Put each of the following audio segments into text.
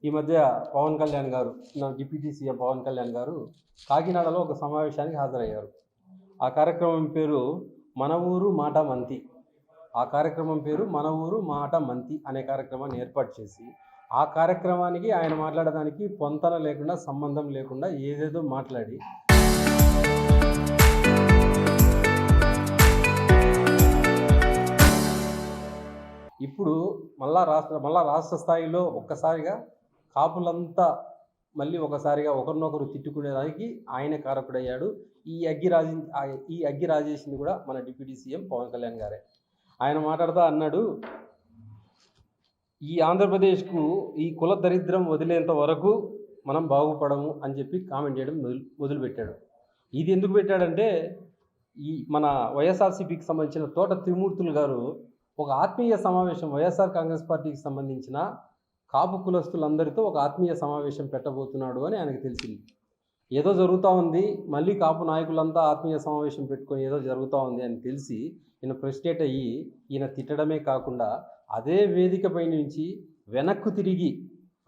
ఈ మధ్య పవన్ కళ్యాణ్ గారు, నా డిప్యూటీ సీఎం పవన్ కళ్యాణ్ గారు కాకినాడలో ఒక సమావేశానికి హాజరయ్యారు. ఆ కార్యక్రమం పేరు మన ఊరు మాట మంతి. ఆ కార్యక్రమం పేరు మన ఊరు మాట మంతి అనే కార్యక్రమాన్ని ఏర్పాటు చేసి, ఆ కార్యక్రమానికి ఆయన మాట్లాడడానికి పొంతన లేకుండా, సంబంధం లేకుండా ఏదేదో మాట్లాడి ఇప్పుడు మళ్ళా రాష్ట్ర స్థాయిలో ఒక్కసారిగా కాపులంతా మళ్ళీ ఒకసారిగా ఒకరినొకరు తిట్టుకునేదానికి ఆయన కారకుడయ్యాడు. ఈ అగ్గి రాజేసింది కూడా మన డిప్యూటీ సీఎం పవన్ కళ్యాణ్ గారే. ఆయన మాట్లాడుతూ అన్నాడు, ఈ ఆంధ్రప్రదేశ్కు ఈ కుల దరిద్రం వదిలేంత వరకు మనం బాగుపడము అని చెప్పి కామెంట్ చేయడం మొదలుపెట్టాడు. ఇది ఎందుకు పెట్టాడంటే, ఈ మన వైఎస్ఆర్సీపీకి సంబంధించిన తోట త్రిమూర్తులు గారు ఒక ఆత్మీయ సమావేశం, వైఎస్ఆర్ కాంగ్రెస్ పార్టీకి సంబంధించిన కాపు కులస్తులందరితో ఒక ఆత్మీయ సమావేశం పెట్టబోతున్నాడు అని ఆయనకు తెలిసింది. ఏదో జరుగుతూ ఉంది, మళ్ళీ కాపు నాయకులంతా ఆత్మీయ సమావేశం పెట్టుకొని ఏదో జరుగుతూ ఉంది అని తెలిసి ఈయన ఫ్రస్ట్రేట్ అయ్యి ఈయన తిట్టడమే కాకుండా అదే వేదికపై నుంచి వెనక్కు తిరిగి,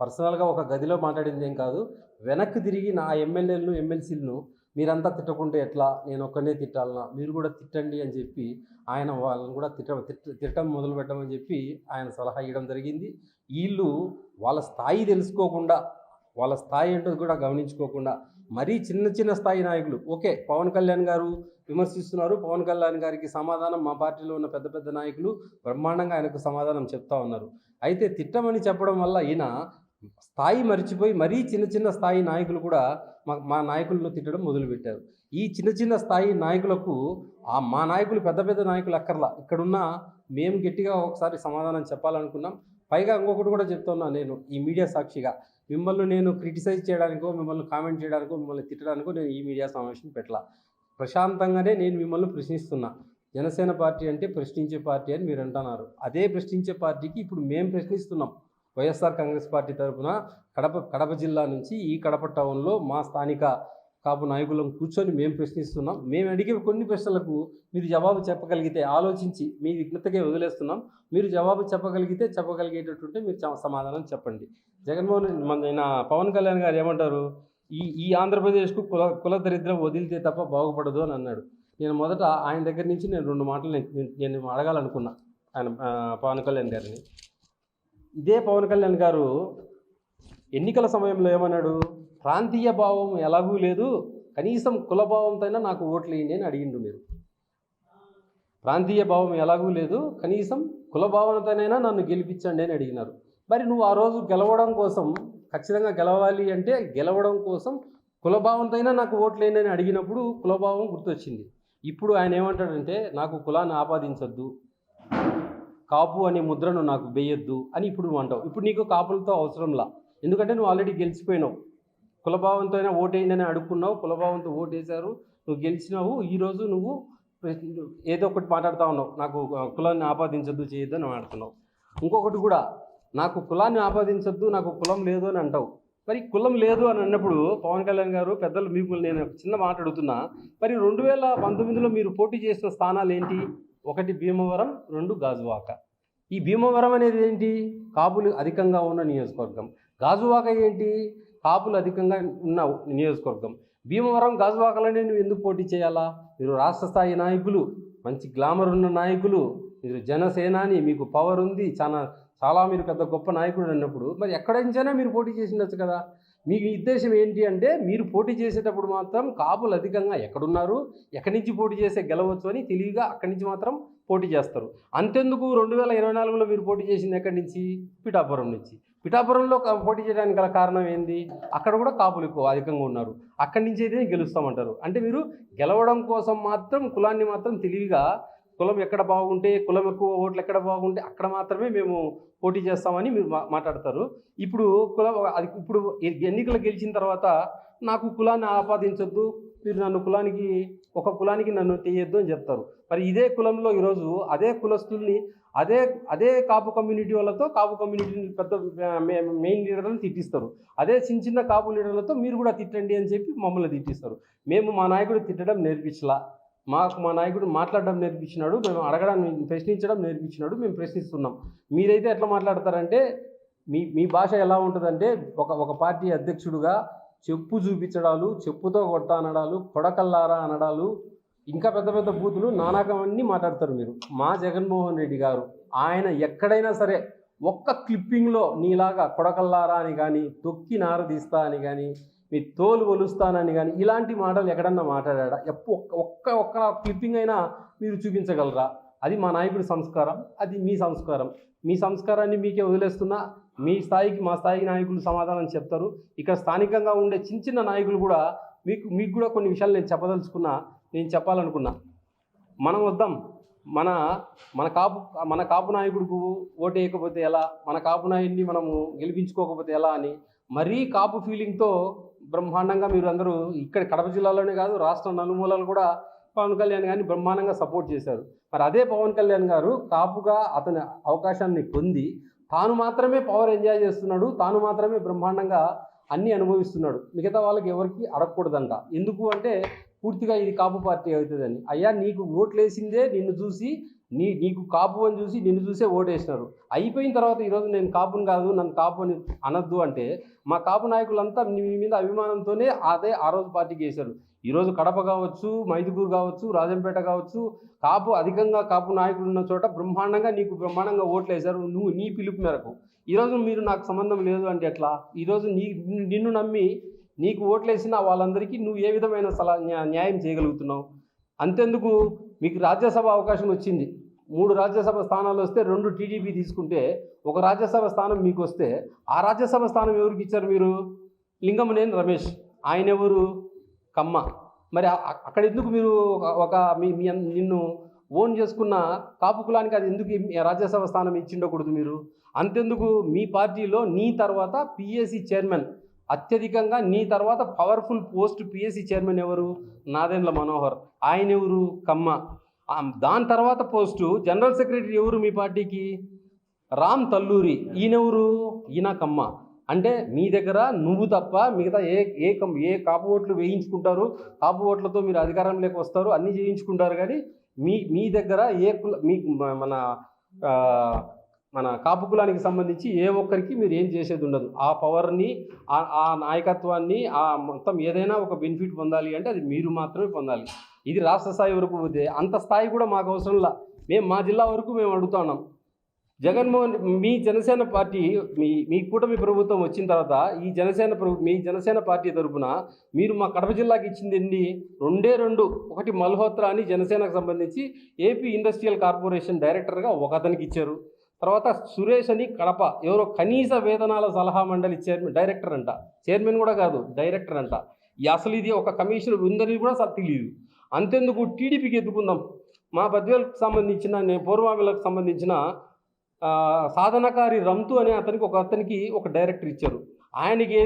పర్సనల్గా ఒక గదిలో మాట్లాడింది ఏం కాదు, వెనక్కు తిరిగి నా ఎమ్మెల్యేలను ఎమ్మెల్సీలను మీరంతా తిట్టకుంటే ఎట్లా, నేను ఒక్కనే తిట్టాలన్నా, మీరు కూడా తిట్టండి అని చెప్పి ఆయన వాళ్ళని కూడా తిట్టడం మొదలు పెట్టమని చెప్పి ఆయన సలహా ఇవ్వడం జరిగింది. వీళ్ళు వాళ్ళ స్థాయి తెలుసుకోకుండా, వాళ్ళ స్థాయి ఏంటో కూడా గమనించుకోకుండా మరీ చిన్న స్థాయి నాయకులు, ఓకే పవన్ కళ్యాణ్ గారు విమర్శిస్తున్నారు, పవన్ కళ్యాణ్ గారికి సమాధానం మా పార్టీలో ఉన్న పెద్ద నాయకులు బ్రహ్మాండంగా ఆయనకు సమాధానం చెప్తా ఉన్నారు. అయితే తిట్టమని చెప్పడం వల్ల ఈయన స్థాయి మర్చిపోయి మరీ చిన్న స్థాయి నాయకులు కూడా మా నాయకులను తిట్టడం మొదలుపెట్టారు. ఈ చిన్న స్థాయి నాయకులకు మా నాయకులు పెద్ద నాయకులు అక్కర్లా, ఇక్కడున్న మేము గట్టిగా ఒకసారి సమాధానం చెప్పాలనుకున్నాం. పైగా ఇంకొకటి కూడా చెప్తున్నా, నేను ఈ మీడియా సాక్షిగా మిమ్మల్ని నేను క్రిటిసైజ్ చేయడానికో, మిమ్మల్ని కామెంట్ చేయడానికో, మిమ్మల్ని తిట్టడానికో నేను ఈ మీడియా సమావేశం పెట్టలా. ప్రశాంతంగానే నేను మిమ్మల్ని ప్రశ్నిస్తున్నా. జనసేన పార్టీ అంటే ప్రశ్నించే పార్టీ అని మీరు అంటున్నారు. అదే ప్రశ్నించే పార్టీకి ఇప్పుడు మేము ప్రశ్నిస్తున్నాం. వైఎస్ఆర్ కాంగ్రెస్ పార్టీ తరఫున కడప జిల్లా నుంచి ఈ కడప టౌన్లో మా స్థానిక కాపు నాయకులను కూర్చొని మేము ప్రశ్నిస్తున్నాం. మేము అడిగే కొన్ని ప్రశ్నలకు మీరు జవాబు చెప్పగలిగితే, ఆలోచించి మీ విజ్ఞతకే వదిలేస్తున్నాం, మీరు జవాబు చెప్పగలిగేటట్టుంటే మీరు సమాధానం చెప్పండి. పవన్ కళ్యాణ్ గారు ఏమంటారు, ఈ ఆంధ్రప్రదేశ్కు కుల దరిద్రం వదిలితే తప్ప బాగుపడదు అని అన్నాడు. నేను మొదట ఆయన దగ్గర నుంచి నేను 2 మాటలు నేను అడగాలనుకున్నా ఆయన పవన్ కళ్యాణ్ గారిని. ఇదే పవన్ కళ్యాణ్ గారు ఎన్నికల సమయంలో ఏమన్నాడు, ప్రాంతీయ భావం ఎలాగూ లేదు, కనీసం కులభావంతో నాకు ఓట్లు వేయండి అని అడిగిండు. మీరు ప్రాంతీయ భావం ఎలాగూ లేదు, కనీసం కులభావనతోనైనా నన్ను గెలిపించండి అని అడిగినారు. మరి నువ్వు ఆ రోజు గెలవడం కోసం, ఖచ్చితంగా గెలవాలి అంటే గెలవడం కోసం కులభావంతో నాకు ఓట్లు వేయండి అని అడిగినప్పుడు కులభావం గుర్తొచ్చింది. ఇప్పుడు ఆయన ఏమంటాడంటే, నాకు కులాన్ని ఆపాదించొద్దు, కాపు అనే ముద్రను నాకు వేయొద్దు అని ఇప్పుడు నువ్వు అంటావు. ఇప్పుడు నీకు కాపులతో అవసరంలా, ఎందుకంటే నువ్వు ఆల్రెడీ గెలిచిపోయినావు. కులభావంతో అయినా ఓటేయండి అడుక్కున్నావు, కులభావంతో ఓటేశారు, నువ్వు గెలిచినావు. ఈరోజు నువ్వు ఏదో ఒకటి మాట్లాడుతూ ఉన్నావు, నాకు కులాన్ని ఆపాదించొద్దు, చేయొద్దు అని మాట్లాడుతున్నావు. ఇంకొకటి కూడా, నాకు కులాన్ని ఆపాదించొద్దు, నాకు కులం లేదు అని అంటావు. మరి కులం లేదు అని అన్నప్పుడు పవన్ కళ్యాణ్ గారు, పెద్దలు మీకు నేను చిన్న మాట అడుగుతున్నా, మరి 2019లో మీరు పోటీ చేసిన స్థానాలు ఏంటి? 1 భీమవరం, 2 గాజువాక. ఈ భీమవరం అనేది ఏంటి? కాపులు అధికంగా ఉన్న నియోజకవర్గం. గాజువాక ఏంటి? కాపులు అధికంగా ఉన్న నియోజకవర్గం. భీమవరం, గాజువాకలోనే నువ్వు ఎందుకు పోటీ చేయాలా? మీరు రాష్ట్ర స్థాయి నాయకులు, మంచి గ్లామర్ ఉన్న నాయకులు, మీరు జనసేనాని, మీకు పవర్ ఉంది, చాలా మీరు పెద్ద గొప్ప నాయకుడు అన్నప్పుడు మరి ఎక్కడి నుంచైనా మీరు పోటీ చేసిండొచ్చు కదా. మీ ఉద్దేశం ఏంటి అంటే, మీరు పోటీ చేసేటప్పుడు మాత్రం కాపులు అధికంగా ఎక్కడున్నారు, ఎక్కడి నుంచి పోటీ చేసే గెలవచ్చు అని తెలివిగా అక్కడి నుంచి మాత్రం పోటీ చేస్తారు. అంతెందుకు 2024లో మీరు పోటీ చేసింది ఎక్కడి నుంచి? పిఠాపురం నుంచి. పిఠాపురంలో పోటీ చేయడానికి గల కారణం ఏంది? అక్కడ కూడా కాపులు ఎక్కువ అధికంగా ఉన్నారు, అక్కడి నుంచి అయితే గెలుస్తామంటారు. అంటే మీరు గెలవడం కోసం మాత్రం కులాన్ని మాత్రం తెలివిగా, కులం ఎక్కడ బాగుంటే, కులం ఎక్కువ ఓట్లు ఎక్కడ బాగుంటే అక్కడ మాత్రమే మేము పోటీ చేస్తామని మీరు మాట్లాడతారు. ఇప్పుడు ఇప్పుడు ఎన్నికలు గెలిచిన తర్వాత నాకు కులాన్ని ఆపాదించొద్దు, మీరు నన్ను ఒక కులానికి నన్ను తీయొద్దు అని చెప్తారు. మరి ఇదే కులంలో ఈరోజు అదే కులస్తుల్ని, అదే కాపు కమ్యూనిటీ వాళ్ళతో, కాపు కమ్యూనిటీని పెద్ద మెయిన్ లీడర్లను తిట్టిస్తారు. అదే చిన్న కాపు లీడర్లతో మీరు కూడా తిట్టండి అని చెప్పి మమ్మల్ని తిట్టిస్తారు. మేము మా నాయకుడు తిట్టడం నేర్పించలా, మా నాయకుడు మాట్లాడడం నేర్పించినాడు, మేము ప్రశ్నించడం నేర్పించినాడు, మేము ప్రశ్నిస్తున్నాం. మీరైతే ఎట్లా మాట్లాడతారంటే, మీ భాష ఎలా ఉంటుందంటే ఒక పార్టీ అధ్యక్షుడుగా చెప్పు చూపించడాలు, చెప్పుతో కొడతా అనడాలు, కొడకల్లారా అనడాలు, ఇంకా పెద్ద పెద్ద బూతులు నానాకమన్నీ మాట్లాడతారు మీరు. మా జగన్మోహన్ రెడ్డి గారు ఆయన ఎక్కడైనా సరే ఒక్క క్లిప్పింగ్లో నీలాగా కొడకల్లారా అని కానీ, తొక్కి నారదీస్తా అని కానీ, మీ తోలు ఒలుస్తానని కానీ ఇలాంటి మాటలు ఎక్కడన్నా మాట్లాడా? ఒక్క క్లిప్పింగ్ అయినా మీరు చూపించగలరా? అది మా నాయకుడి సంస్కారం, అది మీ సంస్కారం. మీ సంస్కారాన్ని మీకే వదిలేస్తున్నా. మీ స్థాయికి మా స్థాయి నాయకులు సమాధానం చెప్తారు. ఇక్కడ స్థానికంగా ఉండే చిన్న చిన్న నాయకులు కూడా మీకు కూడా కొన్ని విషయాలు నేను చెప్పాలనుకున్నా. మనం వద్దాం, మన కాపు నాయకుడికి ఓటు వేయకపోతే ఎలా, మన కాపు నాయుడిని మనము గెలిపించుకోకపోతే ఎలా అని మరీ కాపు ఫీలింగ్తో బ్రహ్మాండంగా మీరు అందరూ ఇక్కడ కడప జిల్లాలోనే కాదు రాష్ట్రం నలుమూలలు కూడా పవన్ కళ్యాణ్ గారిని బ్రహ్మాండంగా సపోర్ట్ చేశారు. మరి అదే పవన్ కళ్యాణ్ గారు కాపుగా అతని అవకాశాన్ని పొంది తాను మాత్రమే పవర్ ఎంజాయ్ చేస్తున్నాడు, తాను మాత్రమే బ్రహ్మాండంగా అన్నీ అనుభవిస్తున్నాడు. మిగతా వాళ్ళకి ఎవరికి అడగకూడదంట. ఎందుకు అంటే పూర్తిగా ఇది కాపు పార్టీ అవుతుందని. అయ్యా, నీకు ఓట్లేసిందే నిన్ను చూసి, నీకు కాపు అని చూసి నిన్ను చూసే ఓటేసినారు. అయిపోయిన తర్వాత ఈరోజు నేను కాపుని కాదు, నన్ను కాపు అని అనద్దు అంటే మా కాపు నాయకులంతా మీ మీద అభిమానంతోనే ఆ రోజు పార్టీకి వేశారు. ఈరోజు కడప కావచ్చు, మైదుగూరు కావచ్చు, రాజంపేట కావచ్చు, అధికంగా కాపు నాయకులు ఉన్న చోట బ్రహ్మాండంగా ఓట్లు వేశారు నీ పిలుపు మేరకు. ఈరోజు మీరు నాకు సంబంధం లేదు అంటే ఎట్లా? ఈరోజు నిన్ను నమ్మి నీకు ఓట్లేసిన వాళ్ళందరికీ నువ్వు ఏ విధమైన న్యాయం చేయగలుగుతున్నావు? అంతెందుకు, మీకు రాజ్యసభ అవకాశం వచ్చింది. 3 రాజ్యసభ స్థానాలు వస్తే 2 టీడీపీ తీసుకుంటే, ఒక రాజ్యసభ స్థానం మీకు వస్తే ఆ రాజ్యసభ స్థానం ఎవరికి ఇచ్చారు మీరు? లింగమనేని రమేష్. ఆయన ఎవరు? కమ్మ. మరి అక్కడ ఎందుకు మీరు నిన్ను ఓన్ చేసుకున్న కాపు కులానికి అది ఎందుకు రాజ్యసభ స్థానం ఇచ్చిండకూడదు మీరు? అంతెందుకు, మీ పార్టీలో నీ తర్వాత పిఎస్సి చైర్మన్, అత్యధికంగా నీ తర్వాత పవర్ఫుల్ పోస్ట్ పిఎస్సి చైర్మన్ ఎవరు? నాదెండ్ల మనోహర్. ఆయన ఎవరు? కమ్మ. దాని తర్వాత పోస్టు జనరల్ సెక్రటరీ ఎవరు మీ పార్టీకి? రామ్ తల్లూరి. ఈయన కమ్మ. అంటే మీ దగ్గర నువ్వు తప్ప మిగతా ఏ కాపు ఓట్లు వేయించుకుంటారు, కాపు ఓట్లతో మీరు అధికారంలోకి వస్తారు, అన్నీ చేయించుకుంటారు. కానీ మీ దగ్గర మన కాపు కులానికి సంబంధించి ఏ ఒక్కరికి మీరు ఏం చేసేది ఉండదు. ఆ పవర్ని, ఆ నాయకత్వాన్ని, ఆ మొత్తం ఏదైనా ఒక బెనిఫిట్ పొందాలి అంటే అది మీరు మాత్రమే పొందాలి. ఇది రాష్ట్ర స్థాయి వరకు పోతే అంత స్థాయి కూడా మాకు అవసరంలా. మా జిల్లా వరకు మేము అడుగుతున్నాం. మీ జనసేన పార్టీ, మీ కూటమి ప్రభుత్వం వచ్చిన తర్వాత మీ జనసేన పార్టీ తరఫున మీరు మా కడప జిల్లాకి ఇచ్చింది ఎన్ని? 2 ఒకటి మల్హోత్రా అని జనసేనకు సంబంధించి ఏపీ ఇండస్ట్రియల్ కార్పొరేషన్ డైరెక్టర్గా ఒకతనికి ఇచ్చారు. తర్వాత సురేష్ అని కడప, ఎవరో కనీస వేతనాల సలహా మండలి డైరెక్టర్ అంట. చైర్మన్ కూడా కాదు, డైరెక్టర్ అంట. అసలు ఇది ఒక కమిషన్ ఉందని కూడా అసలు తెలియదు. అంతెందుకు, టీడీపీకి ఎత్తుకుందాం. మా బద్వేలకు సంబంధించిన పూర్వామిలకు సంబంధించిన సాధనకారి రంతు అనే అతనికి ఒక డైరెక్టర్ ఇచ్చారు. ఆయనకి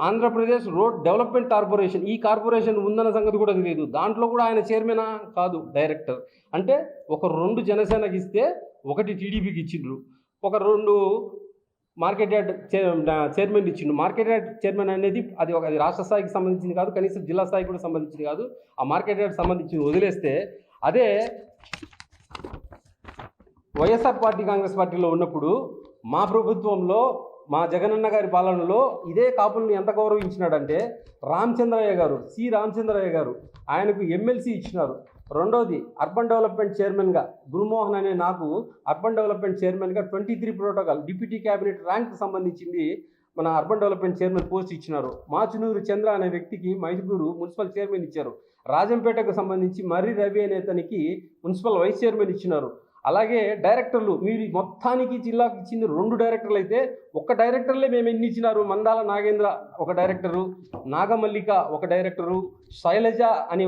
ఆంధ్రప్రదేశ్ రోడ్ డెవలప్మెంట్ కార్పొరేషన్, ఈ కార్పొరేషన్ ఉందన్న సంగతి కూడా తెలియదు. దాంట్లో కూడా ఆయన చైర్మనా? కాదు, డైరెక్టర్. అంటే ఒక 2 జనసేనకి ఇస్తే 1 టీడీపీకి ఇచ్చిండ్రు, ఒక 2 మార్కెట్ యార్డ్ చైర్మన్ ఇచ్చిండు. మార్కెట్ యార్డ్ చైర్మన్ అనేది అది రాష్ట్ర స్థాయికి సంబంధించింది కాదు, కనీసం జిల్లా స్థాయికి కూడా సంబంధించింది కాదు. ఆ మార్కెట్ యార్డ్ సంబంధించి వదిలేస్తే, అదే వైఎస్ఆర్ పార్టీ కాంగ్రెస్ పార్టీలో ఉన్నప్పుడు మా ప్రభుత్వంలో, మా జగనన్న గారి పాలనలో ఇదే కాపులను ఎంత గౌరవించినాడంటే, సి రామచంద్రయ్య గారు ఆయనకు ఎమ్మెల్సీ ఇచ్చినారు. రెండోది, అర్బన్ డెవలప్మెంట్ చైర్మన్గా గురుమోహన్ అనే నాకు అర్బన్ డెవలప్మెంట్ చైర్మన్గా 23 ప్రోటోకాల్ డిప్యూటీ క్యాబినెట్ ర్యాంక్ సంబంధించింది మన అర్బన్ డెవలప్మెంట్ చైర్మన్ పోస్ట్ ఇచ్చినారు. మాచునూరు చంద్ర అనే వ్యక్తికి మైదుగూరు మున్సిపల్ చైర్మన్ ఇచ్చారు. రాజంపేటకు సంబంధించి మర్రి రవి అనే అతనికి మున్సిపల్ వైస్ చైర్మన్ ఇచ్చినారు. అలాగే డైరెక్టర్లు, మీరు మొత్తానికి జిల్లాకు ఇచ్చింది 2 డైరెక్టర్లు అయితే, ఒక్క డైరెక్టర్లే మేము ఎన్ని ఇచ్చినారు? మందాల నాగేంద్ర ఒక డైరెక్టరు, నాగమల్లిక ఒక డైరెక్టరు, శైలజ అని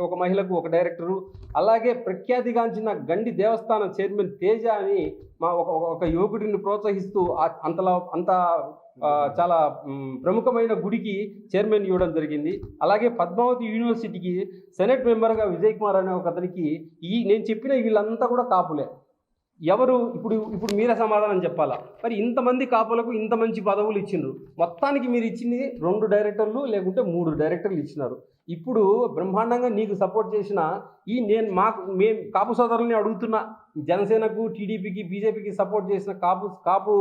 ఒక మహిళకు ఒక డైరెక్టరు, అలాగే ప్రఖ్యాతిగాంచిన గండి దేవస్థానం చైర్మన్ తేజ అని ఒక యువకుడిని ప్రోత్సహిస్తూ అంత చాలా ప్రముఖమైన గుడికి చైర్మన్ ఇవ్వడం జరిగింది. అలాగే పద్మావతి యూనివర్సిటీకి సెనెట్ మెంబర్గా విజయ్ కుమార్ అనే ఒక అతనికి నేను చెప్పిన వీళ్ళంతా కూడా కాపులే. ఎవరు ఇప్పుడు మీరే సమాధానం చెప్పాలా? మరి ఇంతమంది కాపులకు ఇంత మంచి పదవులు ఇచ్చిండ్రు, మొత్తానికి మీరు ఇచ్చింది 2 డైరెక్టర్లు లేకుంటే 3 డైరెక్టర్లు ఇచ్చినారు. ఇప్పుడు బ్రహ్మాండంగా నీకు సపోర్ట్ చేసిన మేము కాపు సోదరుల్ని అడుగుతున్నా, జనసేనకు, టీడీపీకి, బీజేపీకి సపోర్ట్ చేసిన కాపు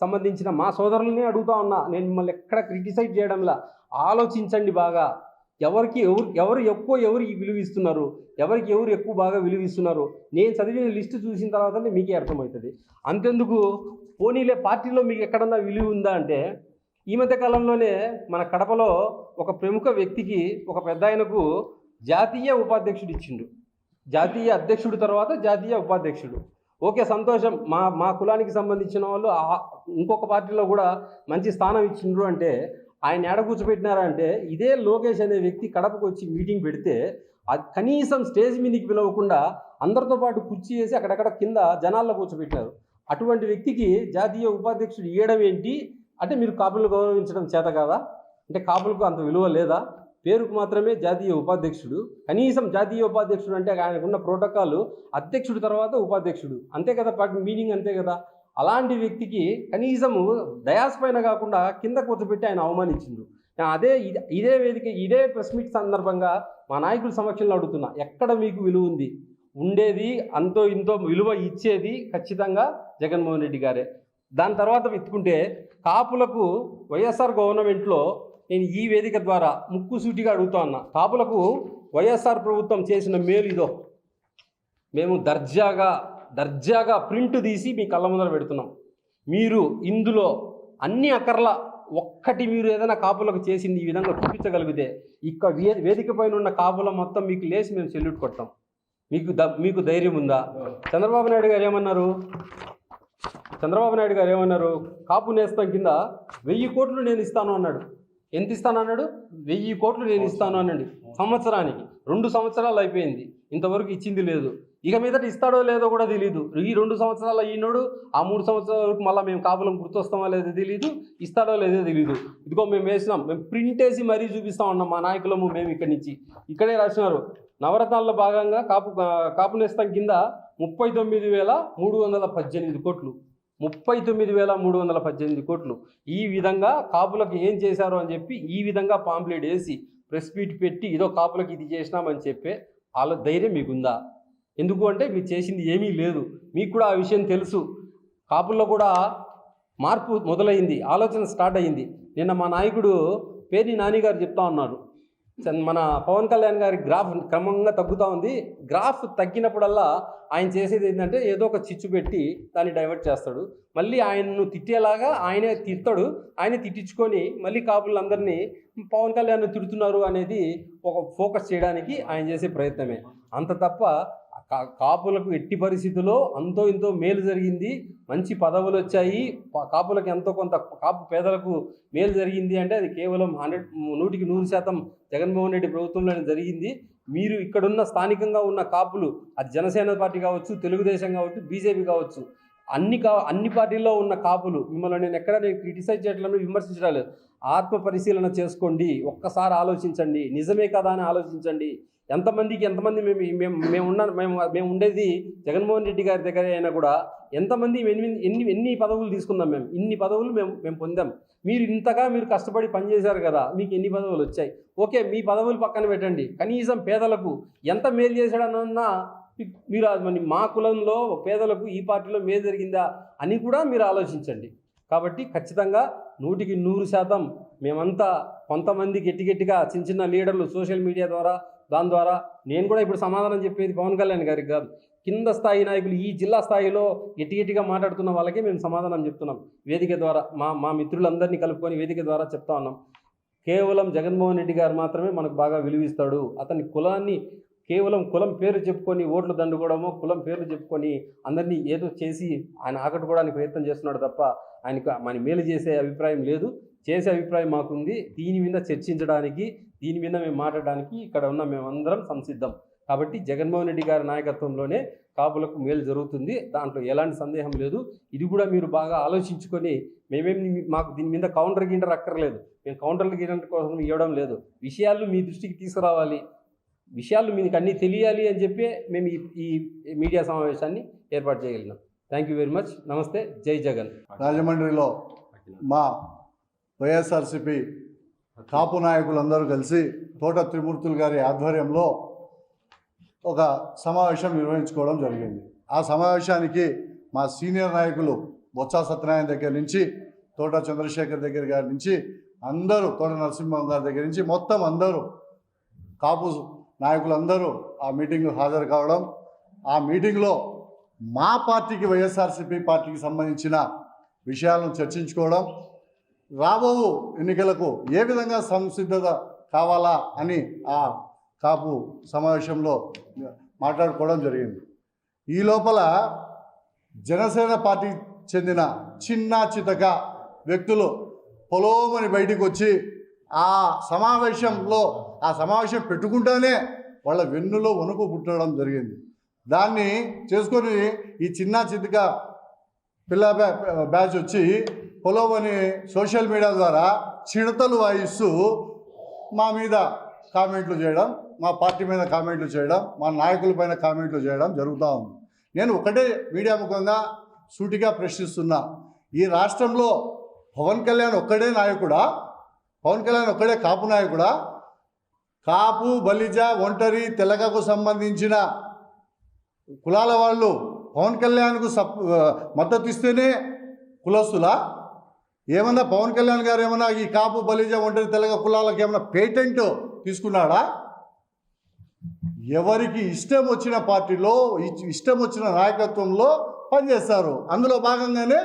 సంబంధించిన మా సోదరుల్ని అడుగుతా ఉన్నా. నేను మిమ్మల్ని ఎక్కడ క్రిటిసైజ్ చేయడంలా. ఆలోచించండి బాగా. ఎవరు ఎక్కువ ఎవరికి విలువ ఇస్తున్నారు, ఎవరికి ఎవరు ఎక్కువ బాగా విలువ ఇస్తున్నారు, నేను చదివిన లిస్టు చూసిన తర్వాతనే మీకే అర్థమవుతుంది. అంతెందుకు, పోనీలే పార్టీలో మీకు ఎక్కడన్నా విలువ ఉందా అంటే, ఈ మధ్య కాలంలోనే మన కడపలో ఒక ప్రముఖ వ్యక్తికి, ఒక పెద్ద ఆయనకు జాతీయ ఉపాధ్యక్షుడు ఇచ్చిండు. జాతీయ అధ్యక్షుడు తర్వాత జాతీయ ఉపాధ్యక్షుడు. ఓకే, సంతోషం. మా కులానికి సంబంధించిన వాళ్ళు ఇంకొక పార్టీలో కూడా మంచి స్థానం ఇచ్చిండ్రు అంటే, ఆయన ఎడ కూర్చోబెట్టినారా అంటే, ఇదే లోకేష్ అనే వ్యక్తి కడపకు వచ్చి మీటింగ్ పెడితే కనీసం స్టేజ్ మీదకి పిలవకుండా అందరితో పాటు కుర్చీ వేసి అక్కడక్కడ కింద జనాల్లో కూర్చోబెట్టినారు. అటువంటి వ్యక్తికి జాతీయ ఉపాధ్యక్షుడు ఇవ్వడం ఏంటి అంటే, మీరు కాపులను గౌరవించడం చేత కాదా? అంటే కాపులకు అంత విలువ లేదా? పేరుకు మాత్రమే జాతీయ ఉపాధ్యక్షుడు. కనీసం జాతీయ ఉపాధ్యక్షుడు అంటే ఆయనకున్న ప్రోటోకాల్ అధ్యక్షుడు తర్వాత ఉపాధ్యక్షుడు, అంతే కదా, మీనింగ్ అంతే కదా. అలాంటి వ్యక్తికి కనీసము డయాస్ పైన కాకుండా కింద కూర్చోబెట్టి ఆయన అవమానించిండు. ఇదే వేదిక, ఇదే ప్రెస్ మీట్ సందర్భంగా మా నాయకుల సమక్షంలో అడుగుతున్నా, ఎక్కడ మీకు విలువ ఉంది? ఉండేది అంతో ఇంతో విలువ ఇచ్చేది ఖచ్చితంగా జగన్మోహన్ రెడ్డి గారే. దాని తర్వాత వెతుకుంటే కాపులకు వైఎస్ఆర్ గవర్నమెంట్లో నేను ఈ వేదిక ద్వారా ముక్కుసూటిగా అడుగుతా ఉన్నా, కాపులకు వైఎస్ఆర్ ప్రభుత్వం చేసిన మేలు ఇదో. మేము దర్జాగా ప్రింట్ తీసి మీ కళ్ళ ముందర పెడుతున్నాం. మీరు ఇందులో అన్ని అక్కర్లా ఒక్కటి మీరు ఏదైనా కాపులకు చేసింది ఈ విధంగా చూపించగలిగితే, ఇక్కడ వేదిక పైన ఉన్న కాపుల మొత్తం మీకు లేచి మేము సెల్యూట్ కొడతాం. మీకు ధైర్యం ఉందా? చంద్రబాబు నాయుడు గారు ఏమన్నారు? కాపు నేస్తం కింద 1000 కోట్లు నేను ఇస్తాను అన్నాడు. ఎంత ఇస్తాను అన్నాడు? 1000 కోట్లు నేను ఇస్తాను అన్నాడు సంవత్సరానికి. 2 సంవత్సరాలు అయిపోయింది, ఇంతవరకు ఇచ్చింది లేదు. ఇక మీదట ఇస్తాడో లేదో కూడా తెలియదు. ఈ 2 సంవత్సరాలు అయినాడు, ఆ 3 సంవత్సరాల వరకు మళ్ళీ మేము కాపులం గుర్తొస్తామో లేదో తెలియదు, ఇస్తాడో లేదో తెలియదు. ఇదిగో మేము వేసినాం, మేము ప్రింట్ వేసి మరీ చూపిస్తా ఉన్నాం. మా నాయకులము మేము ఇక్కడే రాసినారు. నవరత్నాల్లో భాగంగా కాపు నేస్తం కింద 39,318 కోట్లు, 39,318 కోట్లు. ఈ విధంగా కాపులకు ఏం చేశారు అని చెప్పి ఈ విధంగా పాంప్లెట్ వేసి ప్రెస్ మీట్ పెట్టి ఏదో కాపులకు ఇది చేసినామని చెప్పే వాళ్ళ ధైర్యం మీకుందా? ఎందుకు అంటే మీరు చేసింది ఏమీ లేదు. మీకు కూడా ఆ విషయం తెలుసు. కాపుల్లో కూడా మార్పు మొదలైంది, ఆలోచన స్టార్ట్ అయ్యింది. నిన్న మా నాయకుడు పేర్ని నాని గారు చెప్తా ఉన్నారు, మన పవన్ కళ్యాణ్ గారి గ్రాఫ్ క్రమంగా తగ్గుతూ ఉంది. గ్రాఫ్ తగ్గినప్పుడల్లా ఆయన చేసేది ఏంటంటే ఏదో ఒక చిచ్చు పెట్టి దాన్ని డైవర్ట్ చేస్తాడు. మళ్ళీ ఆయన్ను తిట్టేలాగా ఆయనే తిడతాడు. ఆయనే తిట్టించుకొని మళ్ళీ కాపులందరినీ పవన్ కళ్యాణ్ తిడుతున్నారు అనేది ఒక ఫోకస్ చేయడానికి ఆయన చేసే ప్రయత్నమే. అంత తప్ప కాపులకు ఎట్టి పరిస్థితుల్లో అంతో ఇంతో మేలు జరిగింది, మంచి పదవులు వచ్చాయి, కాపులకు ఎంతో కొంత కాపు పేదలకు మేలు జరిగింది అంటే అది కేవలం 100% జగన్మోహన్ రెడ్డి ప్రభుత్వంలోనే జరిగింది. మీరు ఇక్కడున్న స్థానికంగా ఉన్న కాపులు, అది జనసేన పార్టీ కావచ్చు, తెలుగుదేశం కావచ్చు, బీజేపీ కావచ్చు, అన్ని పార్టీల్లో ఉన్న కాపులు, మిమ్మల్ని నేను క్రిటిసైజ్ చేయట్లేదు, విమర్శించడం, ఆత్మ పరిశీలన చేసుకోండి, ఒక్కసారి ఆలోచించండి, నిజమే కదా అని ఆలోచించండి. ఎంతమంది మేము ఉండేది జగన్మోహన్ రెడ్డి గారి దగ్గర అయినా కూడా ఎంతమంది ఎన్ని పదవులు తీసుకున్నాం, ఇన్ని పదవులు మేము పొందాం. మీరు కష్టపడి పనిచేశారు కదా, మీకు ఎన్ని పదవులు వచ్చాయి? ఓకే, మీ పదవులు పక్కన పెట్టండి, కనీసం పేదలకు ఎంత మేలు చేశాడన్నా మీరు మా కులంలో పేదలకు ఈ పార్టీలో మేలు జరిగిందా అని కూడా మీరు ఆలోచించండి. కాబట్టి ఖచ్చితంగా 100% మేమంతా కొంతమంది గట్టిగా చిన్న లీడర్లు సోషల్ మీడియా ద్వారా దాని ద్వారా నేను కూడా ఇప్పుడు సమాధానం చెప్పేది పవన్ కళ్యాణ్ గారికి కాదు, కింద స్థాయి నాయకులు ఈ జిల్లా స్థాయిలో గట్టిగా మాట్లాడుతున్న వాళ్ళకే మేము సమాధానం చెప్తున్నాం. వేదిక ద్వారా మా మిత్రులందరినీ కలుపుకొని వేదిక ద్వారా చెప్తా ఉన్నాం. కేవలం జగన్మోహన్ రెడ్డి గారు మాత్రమే మనకు బాగా విలువిస్తాడు. అతని కులాన్ని కేవలం కులం పేరు చెప్పుకొని ఓట్లు దండుకోవడమో, కులం పేర్లు చెప్పుకొని అందరినీ ఏదో చేసి ఆయన ఆకట్టుకోవడానికి ప్రయత్నం చేస్తున్నాడు తప్ప మన మేలు చేసే అభిప్రాయం లేదు. చేసే అభిప్రాయం మాకుంది. దీని మీద చర్చించడానికి, దీని మీద మేము మాట్లాడడానికి ఇక్కడ ఉన్న మేమందరం సంసిద్ధం. కాబట్టి జగన్మోహన్ రెడ్డి గారి నాయకత్వంలోనే కాపులకు మేలు జరుగుతుంది, దాంట్లో ఎలాంటి సందేహం లేదు. ఇది కూడా మీరు బాగా ఆలోచించుకొని, మాకు దీని మీద కౌంటర్ అక్కర్లేదు, మేము కౌంటర్ కోసం ఇవ్వడం లేదు. విషయాలు మీ దృష్టికి తీసుకురావాలి, విషయాలు మీకు అన్నీ తెలియాలి అని చెప్పి మేము ఈ మీడియా సమావేశాన్ని ఏర్పాటు చేయగలిగినాం. Thank you very much. నమస్తే. జై జగన్. రాజమండ్రిలో మా వైఎస్ఆర్సిపి కాపు నాయకులందరూ కలిసి తోట త్రిమూర్తులు గారి ఆధ్వర్యంలో ఒక సమావేశం నిర్వహించుకోవడం జరిగింది. ఆ సమావేశానికి మా సీనియర్ నాయకులు బొత్స సత్యనారాయణ దగ్గర నుంచి, తోట చంద్రశేఖర్ దగ్గర గారి నుంచి, అందరూ తోట నరసింహం గారి దగ్గర నుంచి మొత్తం అందరూ కాపు నాయకులందరూ ఆ మీటింగ్కు హాజరు కావడం, ఆ మీటింగ్లో మా పార్టీకి వైఎస్ఆర్సిపి పార్టీకి సంబంధించిన విషయాలను చర్చించుకోవడం, రాబో ఎన్నికలకు ఏ విధంగా సంసిద్ధత కావాలా అని ఆ కాపు సమావేశంలో మాట్లాడుకోవడం జరిగింది. ఈ లోపల జనసేన పార్టీకి చెందిన చిన్న చితక వ్యక్తులు పొలోమని బయటికి వచ్చి ఆ సమావేశం పెట్టుకుంటానే వాళ్ళ వెన్నులో వణుకు పుట్టడం జరిగింది. దాన్ని చేసుకొని ఈ చిన్న చితక పిల్ల బ్యాచ్ వచ్చి పొలోమని సోషల్ మీడియా ద్వారా చిడతలు వాయిస్తూ మా మీద కామెంట్లు చేయడం, మా పార్టీ మీద కామెంట్లు చేయడం, మా నాయకుల పైన కామెంట్లు చేయడం జరుగుతూ ఉంది. నేను ఒకటే మీడియా ముఖంగా సూటిగా ప్రశ్నిస్తున్నా, ఈ రాష్ట్రంలో పవన్ కళ్యాణ్ ఒక్కడే నాయకుడా? పవన్ కళ్యాణ్ ఒక్కడే కాపు నాయకుడా? కాపు, బలిజ, ఒంటరి, తెలగకు సంబంధించిన కులాల వాళ్ళు పవన్ కళ్యాణ్కు మద్దతు ఇస్తేనే కులస్తులా? ఏమన్నా పవన్ కళ్యాణ్ గారు ఏమన్నా ఈ కాపు, బలిజ, ఒంటరి, తెలగ కులాలకు ఏమన్నా పేటెంట్ తీసుకున్నాడా? ఎవరికి ఇష్టం వచ్చిన పార్టీలో ఇష్టం వచ్చిన నాయకత్వంలో పనిచేస్తారు. అందులో భాగంగానే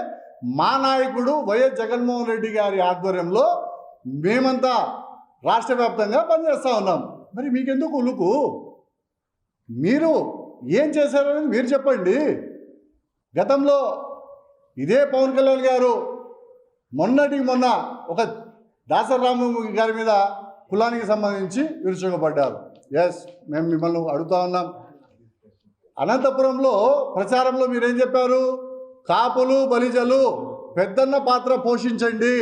మా నాయకుడు వైఎస్ జగన్మోహన్ రెడ్డి గారి ఆధ్వర్యంలో మేమంతా రాష్ట్ర వ్యాప్తంగా పనిచేస్తూ ఉన్నాం. మరి మీకెందుకు ఉలుకు? మీరు ఏం చేశారనేది మీరు చెప్పండి. గతంలో ఇదే పవన్ కళ్యాణ్ గారు మొన్నటికి మొన్న ఒక దాసరి రాము గారి మీద కులానికి సంబంధించి విరుచుకుపడ్డారు. ఎస్, మేము మిమ్మల్ని అడుగుతా ఉన్నాం. అనంతపురంలో ప్రచారంలో మీరేం చెప్పారు? కాపులు, బలిజలు పెద్దన్న పాత్ర పోషించండి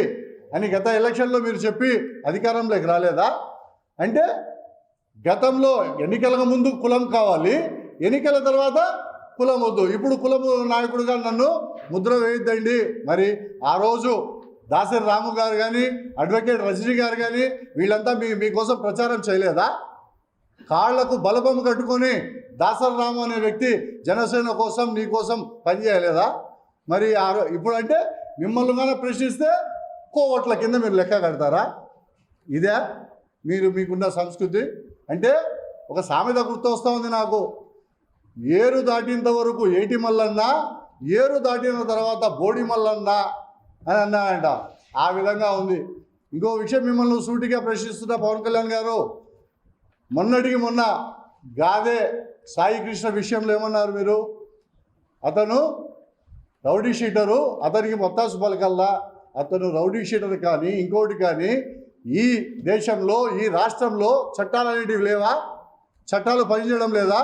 అని గత ఎలక్షన్లో మీరు చెప్పి అధికారంలోకి రాలేదా? అంటే గతంలో ఎన్నికలకు ముందు కులం కావాలి, ఎన్నికల తర్వాత కులం వద్దు. ఇప్పుడు కులము నాయకుడుగా నన్ను ముద్ర వేయద్దండి. మరి ఆ రోజు దాసరి రాము గారు కానీ, అడ్వకేట్ రజనీ గారు కానీ వీళ్ళంతా మీకోసం ప్రచారం చేయలేదా? కాళ్లకు బలపం కట్టుకొని దాసరి రాము అనే వ్యక్తి జనసేన కోసం, నీ కోసం పనిచేయలేదా? మరి ఇప్పుడు అంటే మిమ్మల్ని కానీ ప్రశ్నిస్తే కోవట్ల కింద మీరు లెక్క కడతారా? ఇదే మీకున్న సంస్కృతి? అంటే ఒక సామెత గుర్తొస్తూ ఉంది నాకు, ఏరు దాటినంత వరకు ఏటి మల్లన్నా, ఏరు దాటిన తర్వాత బోడి మల్లన్నా అని అన్నాడంట. ఆ విధంగా ఉంది. ఇంకో విషయం మిమ్మల్ని సూటిగా ప్రశ్నిస్తున్న పవన్ కళ్యాణ్ గారు, మొన్నటికి మొన్న గాదే సాయి కృష్ణ విషయంలో ఏమన్నారు మీరు? అతను రౌడీ షీటరు, అతనికి మొత్తాసు పలకల్లా, అతను రౌడీ షీటర్ కానీ ఇంకోటి కానీ ఈ దేశంలో, ఈ రాష్ట్రంలో చట్టాలు అనేటివి లేవా? చట్టాలు పనిచేయడం లేదా?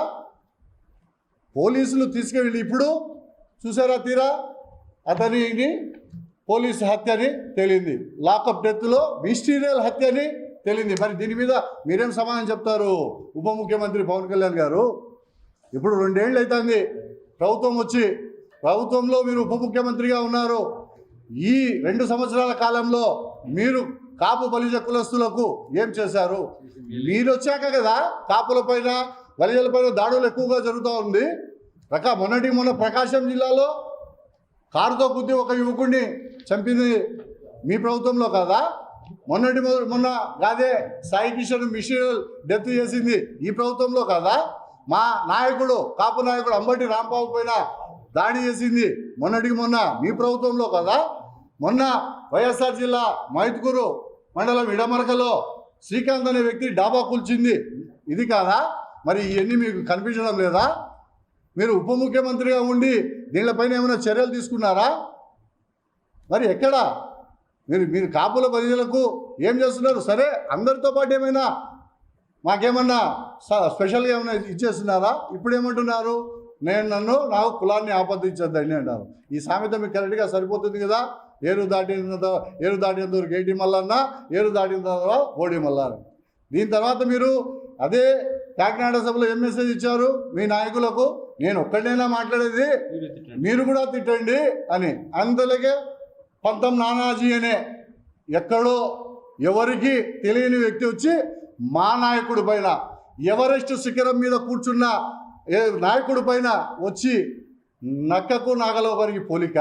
పోలీసులు తీసుకువెళ్ళి ఇప్పుడు చూసారా తీరా అతనికి పోలీసు హత్య అని తేలింది, లాకప్ డెత్లో మిస్టీరియల్ హత్య అని తేలింది. మరి దీని మీద మీరేం సమాధానం చెప్తారు? ఉప ముఖ్యమంత్రి పవన్ కళ్యాణ్ గారు ఇప్పుడు 2 ఏళ్ళు అవుతుంది ప్రభుత్వం వచ్చి, ప్రభుత్వంలో మీరు ఉప ముఖ్యమంత్రిగా ఉన్నారు. ఈ 2 సంవత్సరాల కాలంలో మీరు కాపు, బలిజ కులస్తులకు ఏం చేశారు? మీరు వచ్చాక కదా కాపుల పైన, బలిజల పైన దాడులు ఎక్కువగా జరుగుతూ ఉంది. మొన్న ప్రకాశం జిల్లాలో కారుతో గుద్ది ఒక యువకుడిని చంపింది మీ ప్రభుత్వంలో కదా? మొన్న కాదే సాయి కిషన్ మిషన్ డెత్ చేసింది ఈ ప్రభుత్వంలో కదా? మా నాయకుడు, కాపు నాయకుడు అంబటి రాంబాబు పైన దాడి చేసింది మొన్నటికి మొన్న మీ ప్రభుత్వంలో కదా? మొన్న వైఎస్ఆర్ జిల్లా మైదుకూరు మండలం ఇడమరకలో శ్రీకాంత్ అనే వ్యక్తి డాబా కూల్చింది ఇది కాదా? మరి ఇవన్నీ మీకు కనిపించడం లేదా? మీరు ఉప ముఖ్యమంత్రిగా ఉండి దీనిపైన ఏమైనా చర్యలు తీసుకున్నారా? మరి ఎక్కడ మీరు కాపుల బలిజలకు ఏం చేస్తున్నారు? సరే, అందరితో పాటు ఏమైనా మాకేమన్నా స్పెషల్గా ఏమైనా ఇచ్చేస్తున్నారా? ఇప్పుడు ఏమంటున్నారు? నాకు కులాన్ని ఆపాదించద్దండి అంటారు. ఈ సామెత మీకు కరెక్ట్గా సరిపోతుంది కదా? ఏరు దాటినంత వరకు ఏటి మల్లన్న, ఏరు దాటిన తర్వాత ఓడి మల్లన్న. దీని తర్వాత మీరు అదే కాకినాడ సభలో ఏం మెసేజ్ ఇచ్చారు? మీ నాయకులకు నేను ఒక్కడైనా మాట్లాడేది, మీరే తిట్టండి. మీరు కూడా తిట్టండి అని. అందులోకే పంతం నానాజీ అనే ఎక్కడో ఎవరికి తెలియని వ్యక్తి వచ్చి మా నాయకుడి పైన, ఎవరెస్ట్ శిఖరం మీద కూర్చున్న నాయకుడి పైన వచ్చి నక్కకు నాగలోకానికి పోలిక.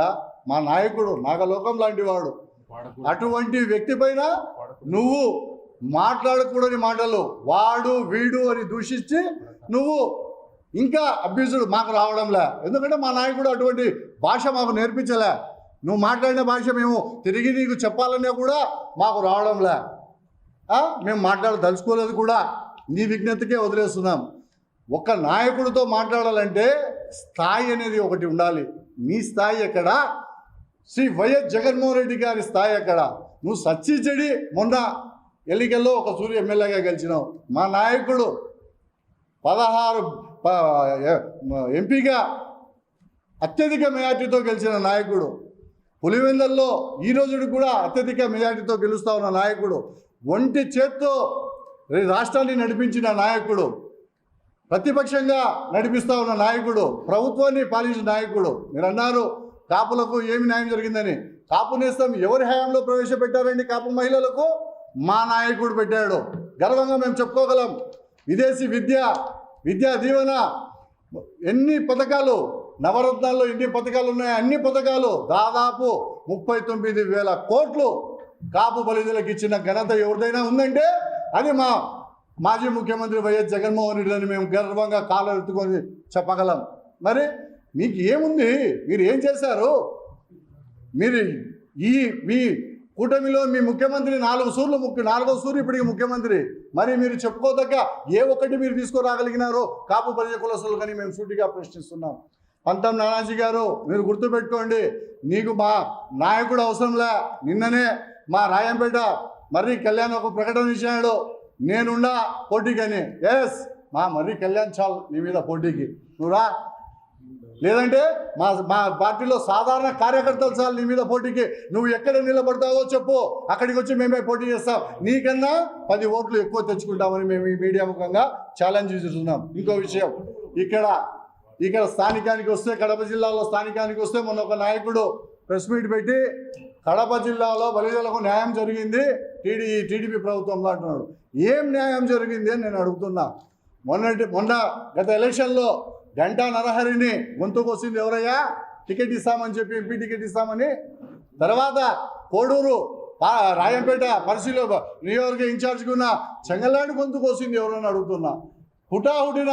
మా నాయకుడు నాగలోకం లాంటి వాడు. వాడకూడదు. అటువంటి వ్యక్తి పైన నువ్వు మాట్లాడకూడని మాటలు వాడు వీడు అని దూషించి నువ్వు ఇంకా అభ్యర్థులు మాకు రావడంలే. ఎందుకంటే మా నాయకుడు అటువంటి భాష మాకు నేర్పించలే. నువ్వు మాట్లాడిన భాష మేము తిరిగి నీకు చెప్పాలనే కూడా మాకు రావడంలే. మేము మాట్లాడదలుచుకోలేదు కూడా, నీ విజ్ఞతకే వదిలేస్తున్నాం. ఒక నాయకుడితో మాట్లాడాలంటే స్థాయి అనేది ఒకటి ఉండాలి. నీ స్థాయి ఎక్కడ? శ్రీ వైఎస్ జగన్మోహన్ రెడ్డి గారి స్థాయి ఎక్కడ? నువ్వు సచ్చి చెడి మొన్న ఎన్నికల్లో ఒక సూర్య ఎమ్మెల్యేగా గెలిచినావు. మా నాయకుడు 16 ఎంపీగా అత్యధిక మెజార్టీతో గెలిచిన నాయకుడు, పులివెందుల్లో ఈ రోజుకి కూడా అత్యధిక మెజార్టీతో గెలుస్తూ ఉన్న నాయకుడు, ఒంటి చేత్తో రాష్ట్రాన్ని నడిపించిన నాయకుడు, ప్రతిపక్షంగా నడిపిస్తూ ఉన్న నాయకుడు, ప్రభుత్వాన్ని పాలించిన నాయకుడు. మీరు అన్నారు కాపులకు ఏమి న్యాయం జరిగిందని. కాపు నేస్తం ఎవరి హయాంలో ప్రవేశపెట్టారండి? కాపు మహిళలకు మా నాయకుడు పెట్టాడు. గర్వంగా మేము చెప్పుకోగలం. విదేశీ విద్యా దీవెన, ఎన్ని పథకాలు, నవరత్నాల్లో ఎన్ని పథకాలు ఉన్నాయో అన్ని పథకాలు దాదాపు 39,000 కోట్లు కాపు బలిజలకు ఇచ్చిన ఘనత ఎవరిదైనా ఉందంటే అది మా మాజీ ముఖ్యమంత్రి వైఎస్ జగన్మోహన్ రెడ్డి అని మేము గర్వంగా కాలెత్తుకొని చెప్పగలం. మరి మీకు ఏముంది? మీరు ఏం చేశారు? మీరు మీ కూటమిలో మీ ముఖ్యమంత్రి 4 సూర్లు 4వ సూరు ఇప్పటికి ముఖ్యమంత్రి. మరి మీరు చెప్పుకోదగ్గ ఏ ఒక్కటి మీరు తీసుకురాగలిగినారో కాపు బలిజ కులస్తులు కానీ మేము సూటిగా ప్రశ్నిస్తున్నాం. పంతం నానాజీ గారు, మీరు గుర్తుపెట్టుకోండి, నీకు మా నాయకుడు అవసరంలే. నిన్ననే మా రాయంపేట మర్రి కళ్యాణ్ ఒక ప్రకటన ఇచ్చాడు, నేనున్నా పోటీకని. ఎస్, మా మర్రి కళ్యాణ్ చాలు నీ మీద పోటీకి, నువ్వు రా. లేదంటే మా పార్టీలో సాధారణ కార్యకర్తలు చాలు నీ మీద పోటీకి. నువ్వు ఎక్కడ నిలబడతావో చెప్పు, అక్కడికి వచ్చి మేమే పోటీ చేస్తాం. నీకన్నా 10 ఓట్లు ఎక్కువ తెచ్చుకుంటామని మేము ఈ మీడియా ముఖంగా ఛాలెంజ్ చేస్తున్నాం. ఇంకో విషయం, ఇక్కడ స్థానికానికి వస్తే, కడప జిల్లాలో స్థానికానికి వస్తే, మొన్న ఒక నాయకుడు ప్రెస్ మీట్ పెట్టి కడప జిల్లాలో బలిజలకు న్యాయం జరిగింది టీడీపీ ప్రభుత్వంలో అంటున్నాడు. ఏం న్యాయం జరిగింది అని నేను అడుగుతున్నా. మొన్న గత ఎలక్షన్లో గంటా నరహరిని గొంతుకు వచ్చింది ఎవరయ్యా? టికెట్ ఇస్తామని చెప్పి, ఎంపీ టికెట్ ఇస్తామని. తర్వాత కోడూరు రాయంపేట పరిశీలో నియోజక ఇన్ఛార్జ్గా ఉన్న చెంగల్లాంటి గొంతుకు వచ్చింది ఎవరని అడుగుతున్నా. హుటాహుటిన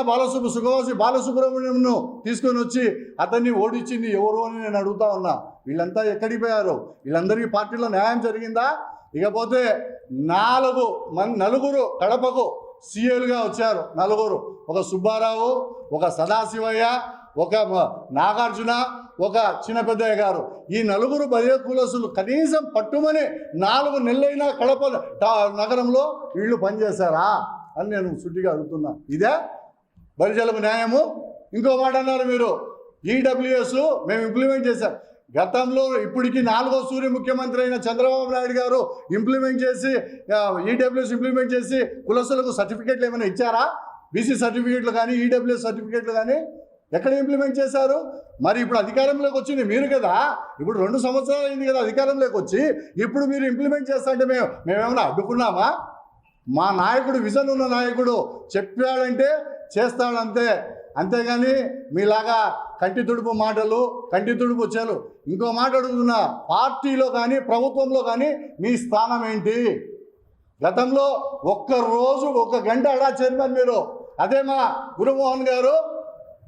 సుఖవాసి బాలసుబ్రహ్మణ్యంను తీసుకొని వచ్చి అతన్ని ఓడించింది ఎవరు అని నేను అడుగుతా ఉన్నా. వీళ్ళంతా ఎక్కడికి పోయారు? వీళ్ళందరికీ పార్టీలో న్యాయం జరిగిందా? ఇకపోతే 4 కడపకు సీఎలుగా వచ్చారు. 4, ఒక సుబ్బారావు, ఒక సదాశివయ్య, ఒక నాగార్జున, ఒక చిన్నపెద్దయ్య గారు. ఈ 4 బలిజ కులస్తులు కనీసం పట్టుమని 4 నెలలైనా కడప నగరంలో వీళ్ళు పనిచేశారా అని నేను సుట్టిగా అడుగుతున్నా. ఇదే బలిజలకు న్యాయము? ఇంకో మాట అన్నారు మీరు, ఈడబ్ల్యూఎస్ మేము ఇంప్లిమెంట్ చేశాం. గతంలో ఇప్పటికి 4వ సూర్య ముఖ్యమంత్రి అయిన చంద్రబాబు నాయుడు గారు ఇంప్లిమెంట్ చేసి ఈడబ్ల్యూఎస్ ఇంప్లిమెంట్ చేసి కులస్తులకు సర్టిఫికేట్లు ఏమైనా ఇచ్చారా? బీసీ సర్టిఫికేట్లు కానీ ఈడబ్ల్యూఎస్ సర్టిఫికేట్లు కానీ ఎక్కడ ఇంప్లిమెంట్ చేశారు? మరి ఇప్పుడు అధికారంలోకి వచ్చింది మీరు కదా, ఇప్పుడు 2 సంవత్సరాలు అయింది కదా అధికారంలోకి వచ్చి. ఇప్పుడు మీరు ఇంప్లిమెంట్ చేస్తా అంటే మేమేమైనా అడ్డుకున్నామా? మా నాయకుడు విజన్ ఉన్న నాయకుడు చెప్పాడంటే చేస్తాడంతే. అంతేగాని మీలాగా కంటి తుడుపు మాటలు, కంటి తుడుపు చేలు. ఇంకో మాట అడుగుతున్నా, పార్టీలో కానీ ప్రభుత్వంలో కానీ మీ స్థానం ఏంటి? గతంలో ఒక్కరోజు 1 గంట అడా చైర్మన్ మీరు. అదే మా గురుమోహన్ గారు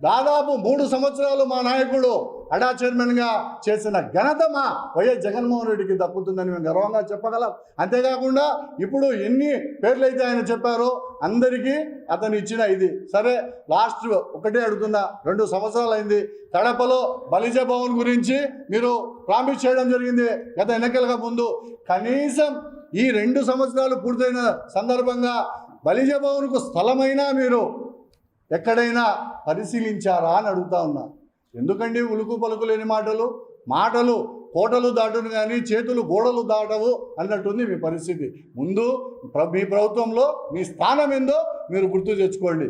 దాదాపు 3 సంవత్సరాలు మా నాయకుడు అడా చైర్మన్గా చేసిన ఘనత మా వైఎస్ జగన్మోహన్ రెడ్డికి దక్కుతుందని మేము గర్వంగా చెప్పగలం. అంతేకాకుండా ఇప్పుడు ఎన్ని పేర్లు అయితే ఆయన చెప్పారో అందరికీ అతను ఇచ్చిన ఇది. సరే, లాస్ట్ ఒకటే అడుగుతున్నా, 2 సంవత్సరాలు అయింది. కడపలో బలిజ భవన్ గురించి మీరు ప్రామిస్ చేయడం జరిగింది గత ఎన్నికలకు ముందు. కనీసం ఈ 2 సంవత్సరాలు పూర్తయిన సందర్భంగా బలిజ భవన్కు స్థలమైనా మీరు ఎక్కడైనా పరిశీలించారా అని అడుగుతా ఉన్నా. ఎందుకండి ఉలుకు పలుకు లేని మాటలు కోటలు దాటును కానీ చేతులు గోడలు దాటవు అన్నట్టుంది మీ పరిస్థితి. ముందు మీ ప్రభుత్వంలో మీ స్థానం ఏందో మీరు గుర్తు తెచ్చుకోండి.